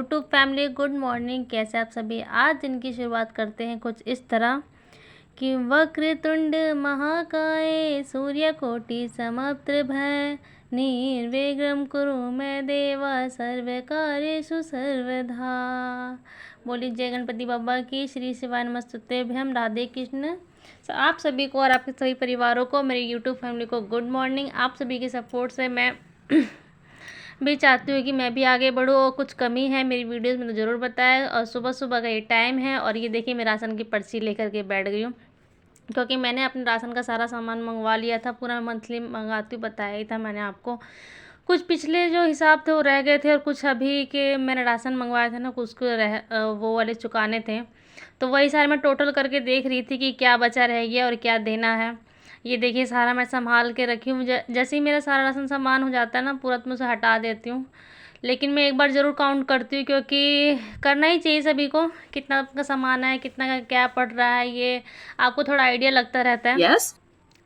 YouTube family good morning. कैसे आप सभी। आज दिन की शुरुआत करते हैं कुछ इस तरह कि वक्रतुंड महाकाय सूर्यकोटि समप्रभ निर्विघ्नं कुरु मे देव सर्वकार्येषु सर्वदा। बोली जय गणपति बाबा की। श्री शिवाय नमस्तुभ्यं। राधे कृष्ण। आप सभी को और आपके सभी परिवारों को, मेरी यूट्यूब फैमिली को गुड मॉर्निंग। आप सभी के सपोर्ट से मैं भी चाहती हूँ कि मैं भी आगे बढ़ूँ और कुछ कमी है मेरी वीडियोस में तो ज़रूर बताएं। और सुबह सुबह का ये टाइम है और ये देखिए मैं राशन की पर्ची लेकर के बैठ गई हूँ, क्योंकि मैंने अपने राशन का सारा सामान मंगवा लिया था। पूरा मंथली मंगाती हूँ, बताया ही था मैंने आपको। कुछ पिछले जो हिसाब थे वो रह गए थे और कुछ अभी के मैंने राशन मंगवाया था ना, कुछ को वो वाले चुकाने थे। तो वही सारे मैं टोटल करके देख रही थी कि क्या बचा रह गया और क्या देना है। ये देखिए सारा मैं संभाल के रखी हूँ। जैसे ही मेरा सारा राशन सामान हो जाता है ना पूरा, तो मैं उसे हटा देती हूँ। लेकिन मैं एक बार ज़रूर काउंट करती हूँ, क्योंकि करना ही चाहिए सभी को। कितना का सामान है, कितना का क्या पड़ रहा है, ये आपको थोड़ा आइडिया लगता रहता है। यस।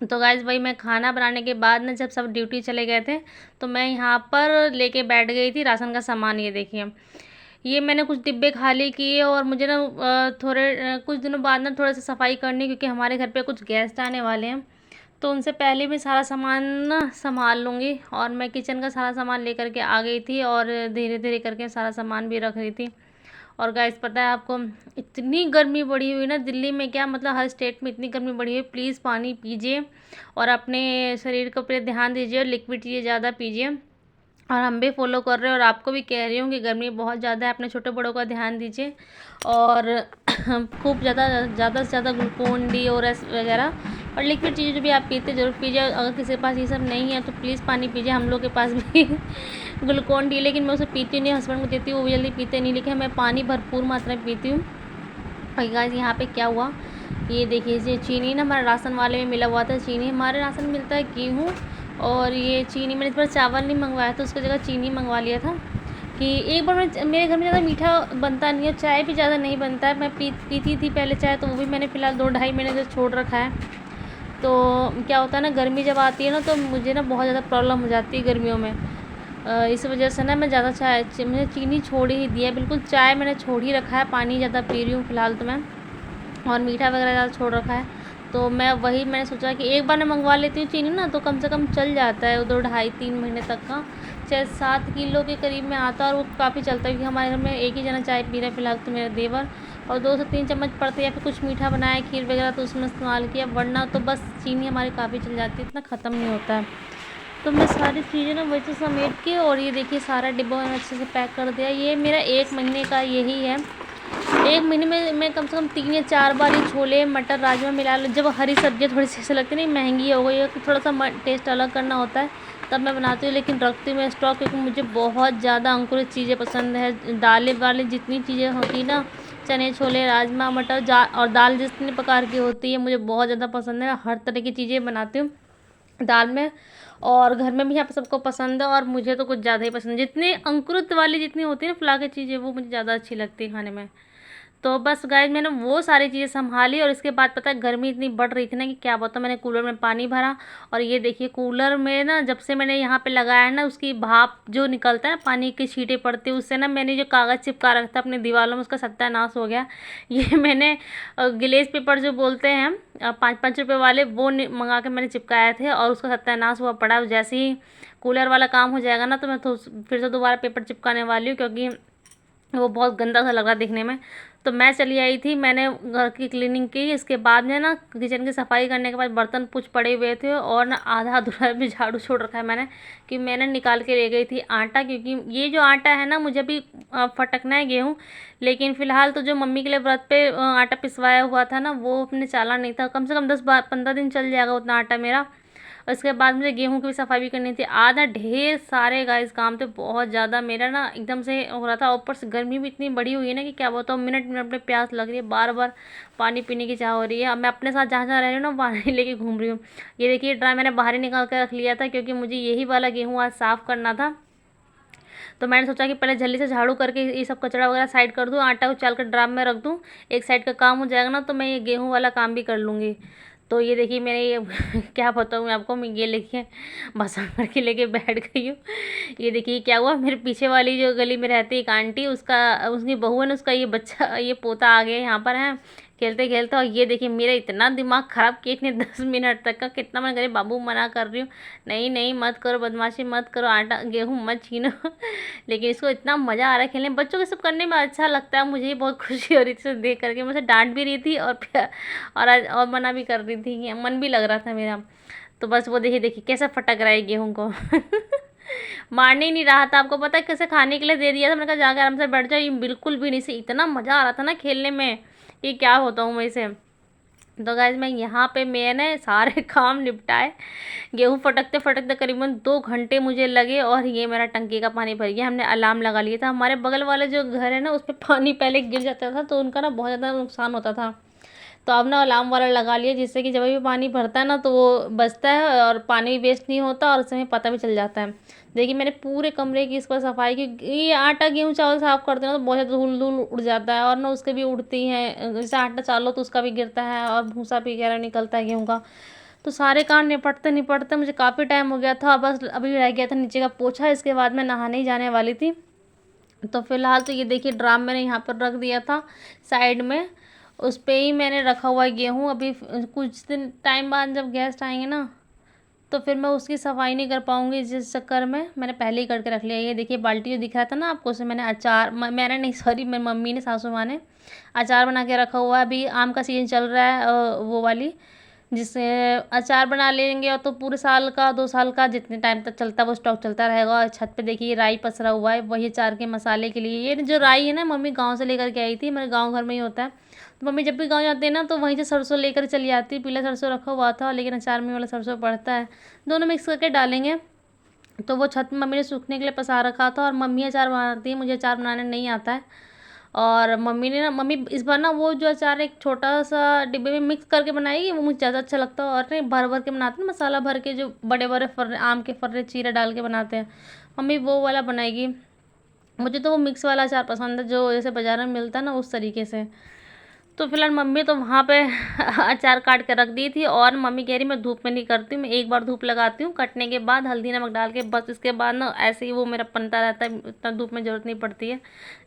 तो गाइज़ वही मैं खाना बनाने के बाद ना, जब सब ड्यूटी चले गए थे, तो मैं यहाँ पर लेके बैठ गई थी राशन का सामान। ये देखिए ये मैंने कुछ डिब्बे खाली किए और मुझे ना कुछ दिनों बाद ना थोड़ा सा सफाई करनी, क्योंकि हमारे घर पे कुछ गेस्ट आने वाले हैं। तो उनसे पहले मैं सारा सामान ना संभाल लूँगी। और मैं किचन का सारा सामान लेकर के आ गई थी और धीरे धीरे करके सारा सामान भी रख रही थी। और गाइस पता है आपको, इतनी गर्मी बढ़ी हुई ना दिल्ली में, क्या मतलब हर स्टेट में इतनी गर्मी बढ़ी हुई। प्लीज़ पानी पीजिए और अपने शरीर को पे ध्यान दीजिए और लिक्विड चीज़ें ज़्यादा पीजिए। और हम भी फॉलो कर रहे हैं और आपको भी कह रही हूँ कि गर्मी बहुत ज़्यादा है, अपने छोटे बड़ों का ध्यान दीजिए। और खूब ज़्यादा से ज़्यादा ग्लूकोन डी और एस वगैरह और लिक्विड चीज़ें जो भी आप पीते ज़रूर पीजिए। अगर किसी के पास ये सब नहीं है तो प्लीज़ पानी पीजिए। हम लोग के पास भी ग्लूकोन डी, लेकिन मैं उसे पीती नहीं, हस्बैंड को देती हूँ, वो जल्दी पीते नहीं, लेकिन मैं पानी भरपूर मात्रा में पीती हूँ। और गाइस यहाँ पे क्या हुआ, ये देखिए ये चीनी ना हमारे राशन वाले में मिला हुआ था। चीनी हमारे राशन में मिलता है गेहूँ, और ये चीनी मैंने इस बार चावल नहीं मंगवाया था, उसकी जगह चीनी मंगवा लिया था। कि एक बार मेरे घर में ज़्यादा मीठा बनता नहीं है, चाय भी ज़्यादा नहीं बनता है। मैं पीती थी पहले चाय, तो वो भी मैंने फ़िलहाल 2-2.5 महीने से छोड़ रखा है। तो क्या होता है ना, गर्मी जब आती है ना तो मुझे ना बहुत ज़्यादा प्रॉब्लम हो जाती है गर्मियों में। इस वजह से ना मैं ज़्यादा मैंने चीनी छोड़ ही दिया है बिल्कुल। चाय मैंने छोड़ ही रखा है, पानी ज़्यादा पी रही हूँ फ़िलहाल तो मैं, और मीठा वगैरह ज़्यादा छोड़ रखा है। तो मैंने सोचा कि एक बार मैं मंगवा लेती हूँ चीनी ना, तो कम से कम चल जाता है 2-2.5-3 महीने तक का। 6-7 किलो के करीब में आता है और वो काफ़ी चलता है, क्योंकि हमारे घर में एक ही जना चाय पी रहा है फ़िलहाल तो, मेरा देवर। और 2 से 3 चम्मच पड़ते हैं, या फिर कुछ मीठा बनाया खीर वगैरह तो उसमें इस्तेमाल किया, वरना तो बस चीनी हमारी काफ़ी चल जाती है, इतना ख़त्म नहीं होता है। तो मैं सारी चीज़ें ना वैसे समेट के, और ये देखिए सारा डिब्बा मैंने अच्छे से पैक कर दिया। ये मेरा 1 महीने का यही है। 1 महीने में मैं कम से कम 3 या 4 बार ये छोले मटर राजमा मिला लो। जब हरी सब्जियाँ थोड़ी सी ऐसे लगती है नहीं महंगी हो गई है, तो थोड़ा सा टेस्ट अलग करना होता है, तब मैं बनाती हूँ। लेकिन रखती हूँ मैं स्टॉक, क्योंकि मुझे बहुत ज़्यादा अंकुरित चीज़ें पसंद है। दालें वाले जितनी चीज़ें होती ना, चने छोले राजमा मटर और दाल जितनी प्रकार की होती है, मुझे बहुत ज़्यादा पसंद है। हर तरह की चीज़ें बनाती हूँ दाल में, और घर में भी यहाँ पे सबको पसंद है। और मुझे तो कुछ ज़्यादा ही पसंद, जितनी अंकुरित वाली जितनी होती है ना फुला की चीज़ें, वो मुझे ज़्यादा अच्छी लगती है खाने में। तो बस गाइस मैंने वो सारी चीज़ें संभाली, और इसके बाद पता है गर्मी इतनी बढ़ रही थी ना कि क्या बताऊँ, मैंने कूलर में पानी भरा। और ये देखिए कूलर में ना, जब से मैंने यहाँ पे लगाया है ना, उसकी भाप जो निकलता है ना, पानी की छींटे पड़ती है उससे ना, मैंने जो कागज़ चिपका रखा था अपनी दीवारों में, उसका सत्यानाश हो गया। ये मैंने ग्लेज पेपर जो बोलते हैं 5-5 रुपये वाले, वो मंगा के मैंने चिपकाए थे, और उसका सत्यानाश हुआ पड़ा। जैसे ही कूलर वाला काम हो जाएगा ना, तो मैं तो फिर से दोबारा पेपर चिपकाने वाली हूँ, क्योंकि वो बहुत गंदा सा लग रहा दिखने में। तो मैं चली आई थी, मैंने घर की क्लीनिंग की। इसके बाद में ना किचन की सफाई करने के बाद बर्तन कुछ पड़े हुए थे, और ना आधा अधूरा भी झाड़ू छोड़ रखा है मैंने, कि मैंने निकाल के ले गई थी आटा। क्योंकि ये जो आटा है ना, मुझे भी फटकना है गेहूँ, लेकिन फ़िलहाल तो जो मम्मी के लिए व्रत पे आटा पिसवाया हुआ था ना, वो अपने चाला नहीं था। कम से कम 10-15 दिन चल जाएगा उतना आटा मेरा। और इसके बाद मुझे गेहूं की भी सफाई भी करनी थी। आज ना ढेर सारे गाइस काम थे, बहुत ज़्यादा। मेरा ना एकदम से हो रहा था, ऊपर से गर्मी भी इतनी बड़ी हुई है ना कि क्या बताऊँ, मिनट मिनट में प्यास लग रही है, बार बार पानी पीने की चाह हो रही है। अब मैं अपने साथ जहाँ जहाँ रह रही हूँ ना, पानी लेके घूम रही हूँ। ये देखिए ड्राई मैंने बाहर ही निकाल कर रख लिया था, क्योंकि मुझे यही वाला गेहूँ आज साफ़ करना था। तो मैंने सोचा कि पहले जल्दी से झाड़ू करके ये सब कचरा वगैरह साइड कर दूँ, आटा उछाल कर ड्राम में रख दूँ, एक साइड का काम हो जाएगा ना, तो मैं ये गेहूँ वाला काम भी कर लूँगी। तो ये देखिए मेरे ये क्या बताऊँ आपको, मैं ये लेके बसा करके लेके बैठ गई हूँ। ये देखिए क्या हुआ, मेरे पीछे वाली जो गली में रहती है एक आंटी, उसका उसकी बहू है ना, उसका ये बच्चा ये पोता आ गया यहाँ पर है खेलते खेलते। और ये देखिए मेरा इतना दिमाग ख़राब किया इतने 10 मिनट तक का, कितना मैं करे बाबू मना कर रही हूँ, नहीं नहीं मत करो, बदमाशी मत करो, आटा गेहूँ मत छीनो। लेकिन इसको इतना मज़ा आ रहा है खेलने में, बच्चों के सब करने में अच्छा लगता है, मुझे बहुत खुशी हो रही थी इसे देख करके। मुझे डांट भी रही थी और मना भी कर रही थी, मन भी लग रहा था मेरा। तो बस वो देखिए देखिए कैसा फटक रहा है गेहूँ को। मारने ही नहीं रहा था, आपको पता है कैसे खाने के लिए दे दिया था, मैंने कहा जाकर आराम से बैठ जाओ, ये बिल्कुल भी नहीं से, इतना मज़ा आ रहा था ना खेलने में, ये क्या होता हूँ मैं इसे। तो गाइज मैं यहाँ पे मैंने सारे काम निपटाए, गेहूँ फटकते फटकते करीबन 2 घंटे मुझे लगे, और ये मेरा टंकी का पानी भर गया। हमने अलार्म लगा लिया था, हमारे बगल वाले जो घर है ना उस पर पानी पहले गिर जाता था, तो उनका ना बहुत ज़्यादा नुकसान होता था। तो अब ना अलार्म वाला लगा लिया, जिससे कि जब भी पानी भरता है ना तो वो बचता है और पानी भी वेस्ट नहीं होता, और उसमें पता भी चल जाता है। देखिए मैंने पूरे कमरे की इस पर सफाई की, ये आटा गेहूँ चावल साफ़ करते हैं ना तो बहुत ज़्यादा धूल धूल उड़ जाता है, और ना उसके भी उड़ती हैं, जैसे आटा चालो तो उसका भी गिरता है, और भूसा भी वगैरह निकलता है गेहूँ का। तो सारे काम निपटते निपटते मुझे काफ़ी टाइम हो गया था, बस अभी रह गया था नीचे का पोछा, इसके बाद मैं नहाने ही जाने वाली थी। तो फिलहाल तो ये देखिए ड्राम मैंने यहाँ पर रख दिया था साइड में, उस पे ही मैंने रखा हुआ है गेहूँ। अभी कुछ दिन टाइम बाद जब गेस्ट आएंगे ना तो फिर मैं उसकी सफाई नहीं कर पाऊँगी, जिस चक्कर में मैंने पहले ही करके रख लिया। ये देखिए बाल्टी जो दिख रहा था ना आपको, उसमें मैंने अचार मैंने नहीं सॉरी मेरी मम्मी ने, सासू माँ ने अचार बना के रखा हुआ है। अभी आम का सीज़न चल रहा है, वो वाली जिससे अचार बना लेंगे, और तो पूरे साल का 2 साल का जितने टाइम तक चलता है वो स्टॉक चलता रहेगा। और छत पे देखिए राई पसरा हुआ है, वही अचार के मसाले के लिए। ये जो राई है ना मम्मी गांव से लेकर के आई थी, मेरे गांव घर में ही होता है। तो मम्मी जब भी गांव जाते हैं ना तो वहीं से सरसों लेकर चली आती है, पीला सरसों रखा हुआ था, लेकिन अचार में वाला सरसों पड़ता है, दोनों मिक्स करके डालेंगे। तो वो छत में मम्मी ने सूखने के लिए पसार रखा था, और मम्मी अचार बनाती है, मुझे अचार बनाने नहीं आता है। और मम्मी ने ना मम्मी इस बार ना वो जो अचार एक छोटा सा डिब्बे में मिक्स करके बनाएगी, वो मुझे ज़्यादा अच्छा लगता है। और नहीं भर भर के बनाते हैं मसाला भर के, जो बड़े बड़े फर्रे आम के फर्रे चीरे डाल के बनाते हैं, मम्मी वो वाला बनाएगी। मुझे तो वो मिक्स वाला अचार पसंद है, जो जैसे बाज़ार में मिलता है ना उस तरीके से। तो फिलहाल मम्मी तो वहाँ पे अचार काट के रख दी थी, और मम्मी कह रही मैं धूप में नहीं करती हूँ, मैं एक बार धूप लगाती हूँ कटने के बाद हल्दी नमक डाल के, बस इसके बाद ना ऐसे ही वो मेरा पनता रहता है, इतना धूप में ज़रूरत नहीं पड़ती है,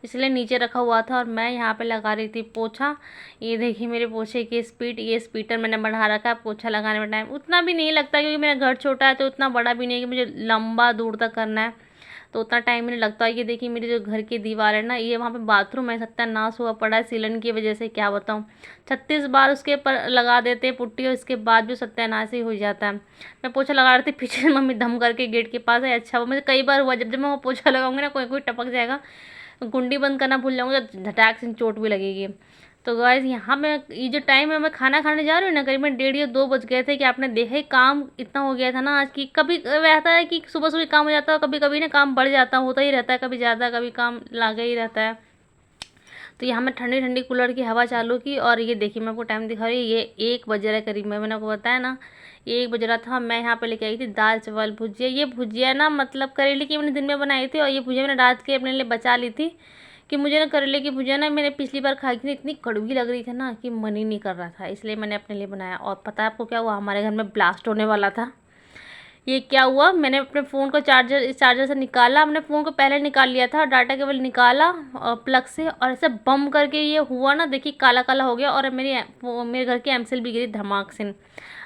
इसलिए नीचे रखा हुआ था। और मैं यहाँ पे लगा रही थी पोछा। ये देखिए मेरे पोछे की स्पीड, ये स्पीडर मैंने बढ़ा रखा है, पोछा लगाने में टाइम उतना भी नहीं लगता, क्योंकि मेरा घर छोटा है तो उतना बड़ा भी नहीं है कि मुझे लंबा दूर तक करना है, तो उतना टाइम नहीं लगता। ये देखिए मेरी जो घर की दीवार है ना, ये वहाँ पे बाथरूम है, सत्यानाश हुआ पड़ा है सीलन की वजह से, क्या बताऊँ। 36 बार उसके ऊपर लगा देते हैं पुट्टी, और इसके बाद भी सत्यानाश ही हो जाता है। मैं पोछा लगा रही थी, पीछे से मम्मी धम करके गेट के पास है। अच्छा वो मुझे कई बार हुआ, जब जब मैं वो पोछा लगाऊंगी ना कोई कोई टपक जाएगा, कुंडी बंद करना भूल जाऊँगी तो झटाक से चोट भी लगेगी। तो गाइस यहाँ मैं ये जो टाइम है मैं खाना खाने जा रही हूँ ना, करीबन 1:30 या 2 बज गए थे, कि आपने देखा ही काम इतना हो गया था ना आज की। कभी रहता है कि सुबह सुबह काम हो जाता है, कभी कभी ना काम बढ़ जाता होता ही रहता है, कभी ज़्यादा कभी काम लगा ही रहता है। तो यहाँ मैं ठंडी ठंडी कूलर की हवा चालू की, और ये देखिए मैं आपको टाइम दिखा रही हूँ, ये 1 बज रहा है करीब में, मैंने आपको बताया ना 1 बज रहा था। मैं यहाँ पे लेके आई थी दाल चावल भुजिया। ये भुजिया ना मतलब करेले की मैंने दिन में बनाई थी, और ये भुजिया मैंने रात के अपने लिए बचा ली थी, कि मुझे ना करेले की भुजिया ना मैंने पिछली बार खाई थी, इतनी कड़वी लग रही थी ना कि मन ही नहीं कर रहा था, इसलिए मैंने अपने लिए बनाया। और पता है आपको क्या हुआ, हमारे घर में ब्लास्ट होने वाला था। ये क्या हुआ, मैंने अपने फ़ोन को इस चार्जर से निकाला, अपने फ़ोन को पहले निकाल लिया था, डाटा केबल निकाला प्लग से, और ऐसे बम करके ये हुआ ना, देखिए काला काला हो गया, और मेरे घर की एमसील भी गिरी धमाक से।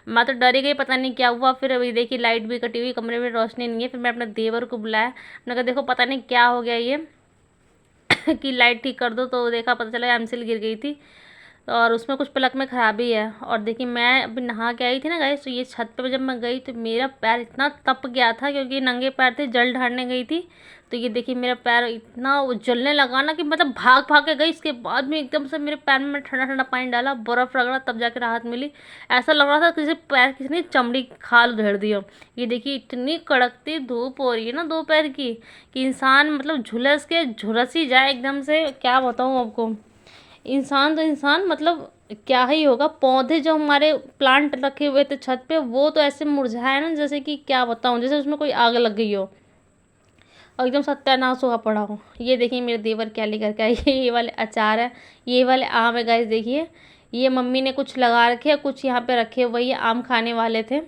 मैं तो डरी गई, पता नहीं क्या हुआ। फिर अभी देखिए लाइट भी कटी हुई, कमरे में रोशनी नहीं है। फिर मैं अपने देवर को बुलाया, मैंने कहा देखो पता नहीं क्या हो गया ये कि लाइट ठीक कर दो। तो देखा, पता चला एमसील गिर गई थी, और उसमें कुछ प्लग में ख़राबी है। और देखिए मैं अभी नहा के आई थी ना गाइस, तो ये छत पे जब मैं गई तो मेरा पैर इतना तप गया था, क्योंकि नंगे पैर थे, जल ढारने गई थी। तो ये देखिए मेरा पैर इतना वो जलने लगा ना, कि मतलब भाग भाग के गई, इसके बाद में एकदम से मेरे पैर में ठंडा ठंडा पानी डाला, बर्फ़ रगड़ा, तब जाके राहत मिली। ऐसा लग रहा था किसी पैर किसी ने चमड़ी खाल उधेड़ दी हो। ये देखिए इतनी कड़कती धूप हो रही है ना दोपहर की, कि इंसान मतलब झुलस के झुलस ही जाए एकदम से, क्या बताऊँ आपको। इंसान तो इंसान मतलब क्या ही होगा। पौधे जो हमारे प्लांट रखे हुए थे छत पे, वो तो ऐसे मुरझाए ना, जैसे कि क्या बताऊँ, जैसे उसमें कोई आग लग गई हो, और एकदम सत्यानाश हुआ पड़ा हो। ये देखिए मेरे देवर क्या लेकर के आए, ये वाले अचार है, ये वाले आम है गाइस। देखिए ये मम्मी ने कुछ लगा रखे, कुछ यहाँ पे रखे हुए, ये आम खाने वाले थे।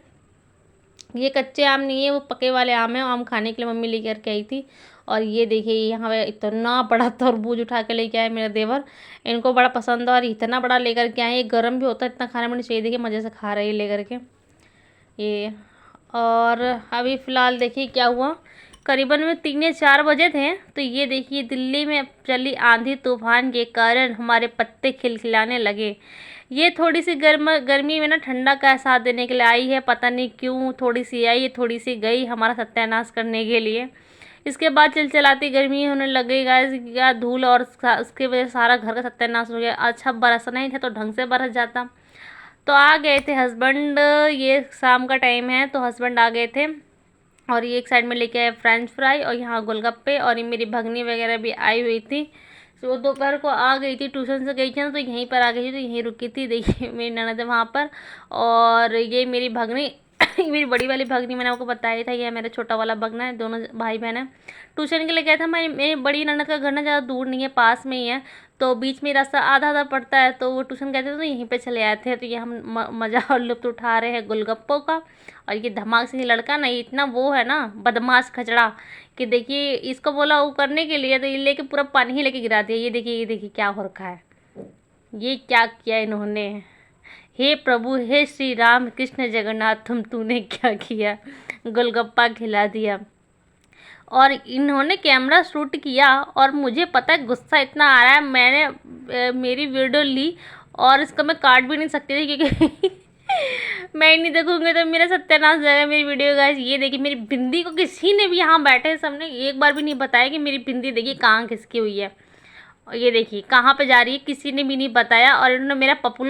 ये कच्चे आम नहीं है, वो पके वाले आम है, आम खाने के लिए मम्मी लेकर के आई थी। और ये देखिए यहाँ पे इतना बड़ा तरबूज उठा के लेके आए मेरा देवर, इनको बड़ा पसंद है और इतना बड़ा लेकर के आए। ये गर्म भी होता है, इतना खाने में नहीं चाहिए। देखिए मज़े से खा रहे हैं लेकर के ये। और अभी फ़िलहाल देखिए क्या हुआ, करीबन में 3 या 4 बजे थे, तो ये देखिए दिल्ली में चली आंधी तूफान के कारण हमारे पत्ते खिलखिलाने लगे। ये थोड़ी सी गर्मी में ना ठंडा का एहसास देने के लिए आई है, पता नहीं क्यों थोड़ी सी आई, थोड़ी सी गई, हमारा सत्यानाश करने के लिए। इसके बाद चिलचिलाती गर्मी होने लगेगा, या धूल, और उसके वजह से सारा घर का सत्यानाश हो गया। अच्छा बरसना ही था तो ढंग से बरस जाता। तो आ गए थे हस्बैंड, ये शाम का टाइम है तो हस्बैंड आ गए थे, और ये एक साइड में लेके आए फ्रेंच फ्राई, और यहाँ गोलगप्पे, और ये मेरी भगनी वगैरह भी आई हुई थी। तो वो दोपहर को आ गई थी, ट्यूशन से गई थी ना, तो यहीं पर आ गई थी, तो यहीं रुकी थी। देखिए मेरी ननद है वहाँ पर, और ये मेरी भगनी मेरी बड़ी वाली भगनी, मैंने आपको बताया था, ये मेरा छोटा वाला भगना है, दोनों भाई बहन है। ट्यूशन के लिए गया था। मेरी बड़ी ननद का घर ना ज़्यादा दूर नहीं है, पास में ही है, तो बीच में रास्ता आधा आधा पड़ता है, तो वो ट्यूशन गए थे तो यहीं पे चले आए थे। तो ये हम मज़ा और लुत्फ़ उठा रहे हैं गोलगप्पों का। और ये धमाक से लड़का ना, ये इतना वो है ना बदमाश खचड़ा, कि देखिए इसको बोला वो करने के लिए, तो ये लेके पूरा पानी ही लेके गिरा दिया। ये देखिए क्या हो रखा है, ये क्या किया इन्होंने। हे प्रभु, हे श्री राम कृष्ण जगन्नाथ, तूने क्या किया, गोलगप्पा खिला दिया। और इन्होंने कैमरा शूट किया, और मुझे पता है गुस्सा इतना आ रहा है, मैंने मेरी वीडियो ली, और इसको मैं काट भी नहीं सकती थी, क्योंकि मैं नहीं देखूंगी तो मेरा सत्यानाश हो जाएगा मेरी वीडियो। गाइस ये देखिए मेरी बिंदी को किसी ने भी, यहाँ बैठे सबने एक बार भी नहीं बताया कि मेरी बिंदी देखिए कहाँ खिसकी हुई है। और ये देखिए कहाँ पे जा रही है, किसी ने भी नहीं बताया, और इन्होंने मेरा पप्पू